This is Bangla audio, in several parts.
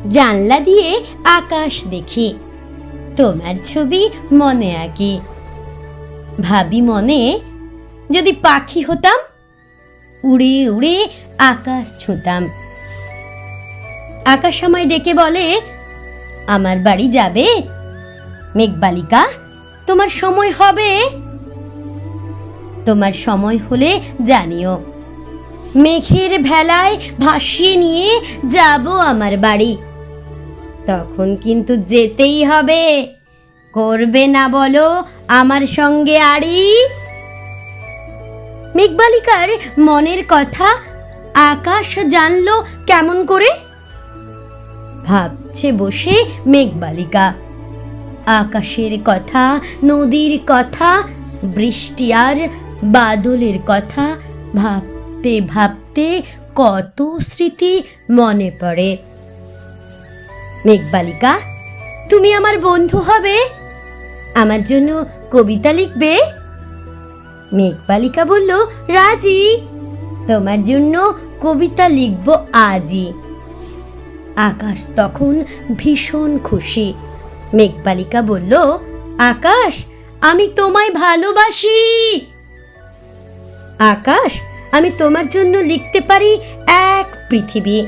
জানলা দিয়ে আকাশ দেখি, তোমার ছবি মনে আঁকি। ভাবি মনে, যদি পাখি হতাম, উড়ে উড়ে আকাশ ছুঁতাম। আকাশ আমায় ডেকে বলে, আমার বাড়ি যাবে? মেঘবালিকা, তোমার সময় হবে। তোমার সময় হলে জানিও, মেঘের ভেলায় ভাসিয়ে নিয়ে যাব আমার বাড়ি। তখন কিন্তু যেতেই হবে, করবে না বলো আমার সঙ্গে আড়ি? মেঘবালিকার মনের কথা আকাশ জানলো কেমন করে? ভাবছে বসে মেঘবালিকা, আকাশের কথা, নদীর কথা, বৃষ্টি আর বাদলের কথা ভাবতে ভাবতে কত স্মৃতি মনে পড়ে। মেঘবালিকা, তুমি আমার বন্ধু হবে? আমার জন্য কবিতা লিখবে? মেঘবালিকা বলল, রাজি, তোমার জন্য কবিতা লিখব আজই। আকাশ তখন ভীষণ খুশি। মেঘবালিকা বলল, আকাশ, আমি তোমায় ভালোবাসি। আকাশ, আমি তোমার জন্য লিখতে পারি এক পৃথিবী,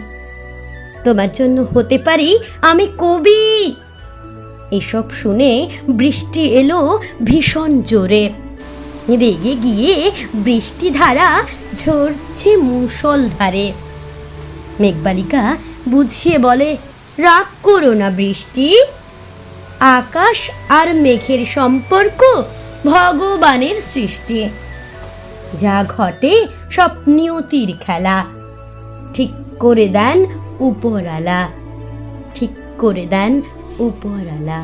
তোমার জন্য হতে পারি আমি কবি। এসব শুনে বৃষ্টি এলো ভীষণ জোরে। রেগে গিয়ে বৃষ্টি ধারা ঝরছে মুষলধারে। মেঘবালিকা বুঝিয়ে বলে, রাগ করো না বৃষ্টি, আকাশ আর মেঘের সম্পর্ক ভগবানের সৃষ্টি। যা ঘটে সব নিয়তির খেলা, ঠিক করে দেন উপরওয়ালা, ঠিক করে দেন উপরওয়ালা।